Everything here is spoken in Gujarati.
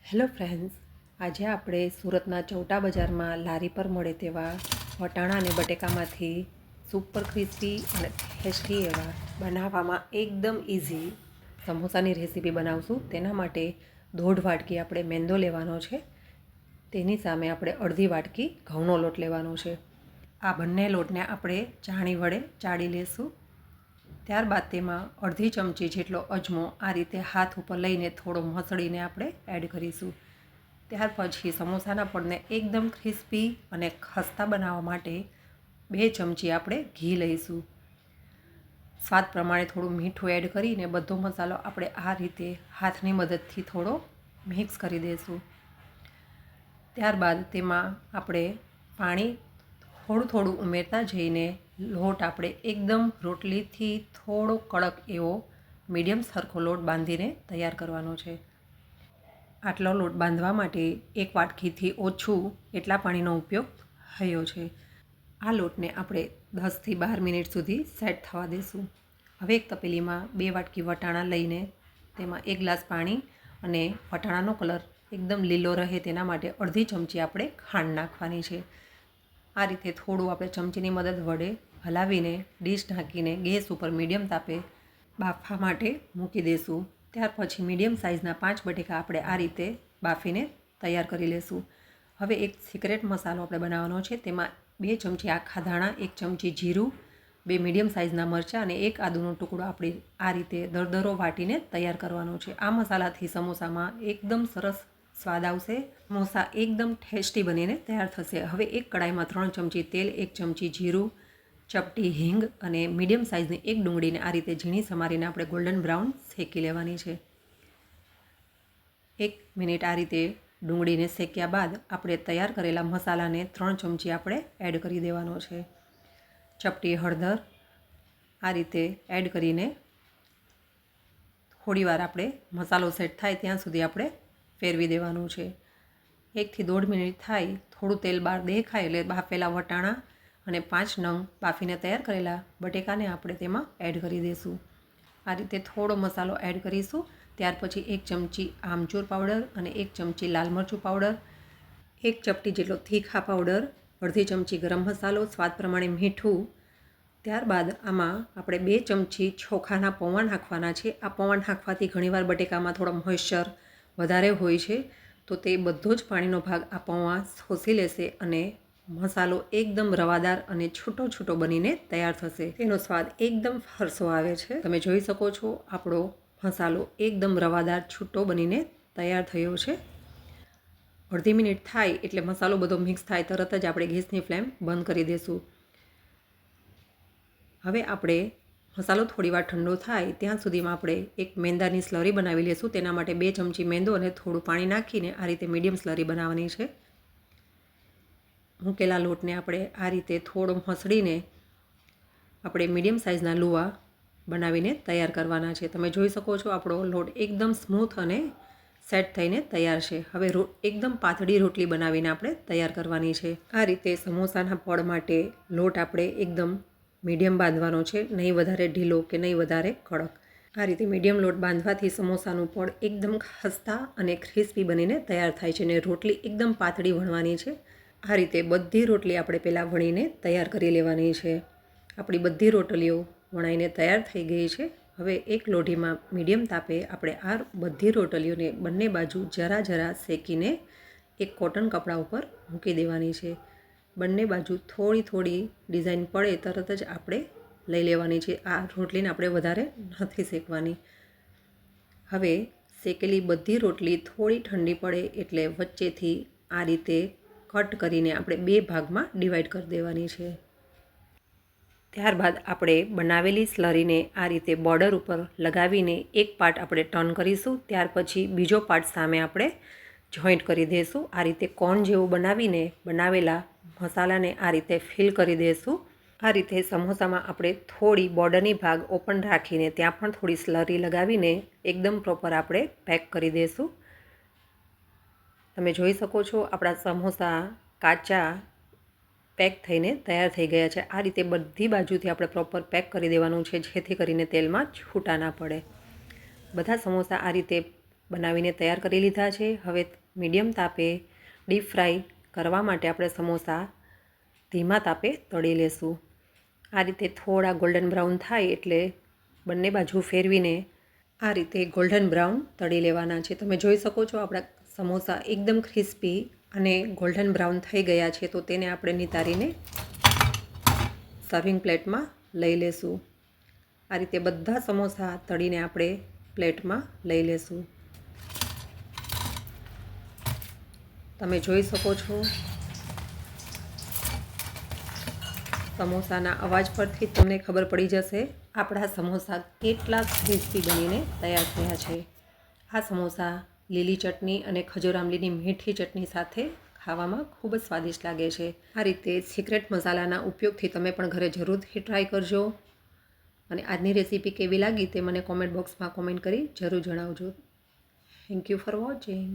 હેલો ફ્રેન્ડ્સ, આજે આપણે સુરતના ચૌટા બજારમાં લારી પર મળે તેવા વટાણા અને બટેકામાંથી સુપર ક્રિસ્પી અને ટેસ્ટી એવા બનાવવામાં એકદમ ઇઝી સમોસાની રેસીપી બનાવશું. તેના માટે 1.5 વાટકી આપણે મેંદો લેવાનો છે. તેની સામે આપણે અડધી વાટકી ઘઉંનો લોટ લેવાનો છે. આ બંને લોટને આપણે ચાણી વડે ચાળી લેશું. ત્યારબાદ તેમાં અડધી ચમચી જેટલો અજમો આ રીતે હાથ ઉપર લઈને થોડો મસળીને આપણે એડ કરીશું. ત્યાર પછી સમોસાના પડને એકદમ ક્રિસ્પી અને ખસ્તા બનાવવા માટે 2 ચમચી આપણે ઘી લઈશું. સ્વાદ પ્રમાણે થોડું મીઠું એડ કરીને બધો મસાલો આપણે આ રીતે હાથની મદદથી થોડો મિક્સ કરી દઈશું. ત્યારબાદ તેમાં આપણે પાણી થોડું ઉમેરતા જઈને લોટ આપણે એકદમ રોટલીથી થોડો કડક એવો મીડિયમ સરખો લોટ બાંધીને તૈયાર કરવાનો છે. આટલો લોટ બાંધવા માટે 1 વાટકીથી ઓછું એટલા પાણીનો ઉપયોગ થયો છે. આ લોટને આપણે 10થી 12 મિનિટ સુધી સેટ થવા દઈશું. હવે એક તપેલીમાં 2 વાટકી વટાણા લઈને તેમાં 1 ગ્લાસ પાણી અને વટાણાનો કલર એકદમ લીલો રહે તેના માટે અડધી ચમચી આપણે ખાંડ નાખવાની છે. આ રીતે થોડું આપણે ચમચીની મદદ વડે હલાવીને ડીશ ઢાંકીને ગેસ ઉપર મીડિયમ તાપે બાફવા માટે મૂકી દઈશું. ત્યાર પછી મીડિયમ સાઇઝના 5 બટેકા આપણે આ રીતે બાફીને તૈયાર કરી લઈશું. હવે એક સિક્રેટ મસાલો આપણે બનાવવાનો છે. તેમાં 2 ચમચી આખા ધાણા, 1 ચમચી જીરું, 2 મીડિયમ સાઇઝના મરચાં અને 1 આદુનો ટુકડો આપણે આ રીતે દરદરો વાટીને તૈયાર કરવાનો છે. આ મસાલાથી સમોસામાં એકદમ સરસ સ્વાદ આવશે. સમોસા એકદમ ટેસ્ટી બનીને તૈયાર થશે. હવે એક કડાઈમાં 3 ચમચી તેલ, 1 ચમચી જીરું, ચપટી હિંગ અને મીડિયમ સાઇઝની એક ડુંગળીને આ રીતે ઝીણી સમારીને આપણે ગોલ્ડન બ્રાઉન શેકી લેવાની છે. 1 મિનિટ આ રીતે ડુંગળીને શેક્યા બાદ આપણે તૈયાર કરેલા મસાલાને 3 ચમચી આપણે એડ કરી દેવાનો છે. ચપટી હળદર આ રીતે એડ કરીને થોડીવાર આપણે મસાલો સેટ થાય ત્યાં સુધી આપણે ફેરવી દેવાનું છે. 1 થી 1.5 મિનિટ થાય, થોડું તેલ બહાર દેખાય એટલે બાફેલા વટાણા અને 5 નંગ બાફીને તૈયાર કરેલા બટેકાને આપણે તેમાં એડ કરી દઈશું. આ રીતે થોડો મસાલો એડ કરીશું. ત્યાર પછી 1 ચમચી આમચૂર પાવડર અને 1 ચમચી લાલ મરચું પાવડર, 1 ચપટી જેટલો તીખા પાવડર, અડધી ચમચી ગરમ મસાલો, સ્વાદ પ્રમાણે મીઠું. ત્યારબાદ આમાં આપણે 2 ચમચી ચોખાના પૌવા નાખવાના છે. આ પૌવા નાખવાથી ઘણીવાર બટેકામાં થોડો મોઇશ્ચર વધારે હોય છે, તો તે બધો જ પાણીનો ભાગ આ પૌવા શોષી લેશે અને મસાલો એકદમ રવાદાર અને છૂટો બનીને તૈયાર થશે. તેનો સ્વાદ એકદમ ફરસો આવે છે. તમે જોઈ શકો છો આપણો મસાલો એકદમ રવાદાર છૂટો બનીને તૈયાર થયો છે. અડધી મિનિટ થાય એટલે મસાલો બધો મિક્સ થાય તરત જ આપણે ગેસની ફ્લેમ બંધ કરી દઈશું. હવે આપણે મસાલો થોડીવાર ઠંડો થાય ત્યાં સુધીમાં આપણે એક મેંદાની સ્લરી બનાવી લઈશું. તેના માટે 2 ચમચી મેંદો અને થોડું પાણી નાખીને આ રીતે મીડિયમ સ્લરી બનાવવાની છે. મૂકેલા લોટને આપણે આ રીતે થોડો મસળીને આપણે મીડિયમ સાઇઝના લુવા બનાવીને તૈયાર કરવાના છે. તમે જોઈ શકો છો આપણો લોટ એકદમ સ્મૂથ અને સેટ થઈને તૈયાર છે. હવે એકદમ પાતળી રોટલી બનાવીને આપણે તૈયાર કરવાની છે. આ રીતે સમોસાના પડ માટે લોટ આપણે એકદમ મીડિયમ બાંધવાનો છે, નહીં વધારે ઢીલો કે નહીં વધારે કડક. આ રીતે મીડિયમ લોટ બાંધવાથી સમોસાનું પડ એકદમ ખસ્તા અને ક્રિસ્પી બનીને તૈયાર થાય છે અને રોટલી એકદમ પાતળી વણવાની છે. આ રીતે બધી રોટલી આપણે પહેલાં વણીને તૈયાર કરી લેવાની છે. આપણી બધી રોટલીઓ વણાઈને તૈયાર થઈ ગઈ છે. હવે એક લોઢીમાં મીડિયમ તાપે આપણે આ બધી રોટલીઓને બંને બાજુ જરા શેકીને એક કોટન કપડા ઉપર મૂકી દેવાની છે. બંને બાજુ થોડી ડિઝાઇન પડે તરત જ આપણે લઈ લેવાની છે. આ રોટલીને આપણે વધારે નથી શેકવાની. હવે શેકેલી બધી રોટલી થોડી ઠંડી પડે એટલે વચ્ચેથી આ રીતે કટ કરીને આપણે 2 ભાગમાં ડિવાઈડ કરી દેવાની છે. ત્યારબાદ આપણે બનાવેલી સ્લરીને આ રીતે બોર્ડર ઉપર લગાવીને એક પાર્ટ આપણે ટર્ન કરીશું. ત્યાર પછી બીજો પાર્ટ સામે આપણે જોઈન્ટ કરી દઈશું. આ રીતે કોન જેવું બનાવીને બનાવેલા મસાલાને આ રીતે ફિલ કરી દઈશું. આ રીતે સમોસામાં આપણે થોડી બોર્ડરની ભાગ ઓપન રાખીને ત્યાં પણ થોડી સ્લરી લગાવીને એકદમ પ્રોપર આપણે પેક કરી દઈશું. તમે જોઈ શકો છો આપણા સમોસા કાચા પેક થઈને તૈયાર થઈ ગયા છે. આ રીતે બધી બાજુથી આપણે પ્રોપર પેક કરી દેવાનું છે જેથી કરીને તેલમાં છૂટા ના પડે. બધા સમોસા આ રીતે બનાવીને તૈયાર કરી લીધા છે. હવે મીડિયમ તાપે ડીપ ફ્રાય કરવા માટે આપણે સમોસા ધીમા તાપે તળી લેશું. આ રીતે થોડા ગોલ્ડન બ્રાઉન થાય એટલે બંને બાજુ ફેરવીને આ રીતે ગોલ્ડન બ્રાઉન તળી લેવાના છે. તમે જોઈ શકો છો આપણા સમોસા એકદમ ક્રિસ્પી અને ગોલ્ડન બ્રાઉન થઈ ગયા છે. તો તેને આપણે નિતારીને સર્વિંગ પ્લેટમાં લઈ લેશું. આ રીતે બધા સમોસા તળીને આપણે પ્લેટમાં લઈ લેશું. તમે જોઈ શકો છો સમોસાના અવાજ પરથી તમને ખબર પડી જશે આપણા સમોસા કેટલા ક્રિસ્પી બનીને તૈયાર થયા છે. આ સમોસા લીલી ચટણી અને ખજૂર આમલીની મીઠી ચટણી સાથે ખાવામાં ખૂબ જ સ્વાદિષ્ટ લાગે છે. આ રીતે સિક્રેટ મસાલાના ઉપયોગથી તમે પણ ઘરે જરૂરથી ટ્રાય કરજો અને આજની રેસીપી કેવી લાગી તે મને કોમેન્ટ બોક્સમાં કોમેન્ટ કરી જરૂર જણાવજો. Thank you for watching.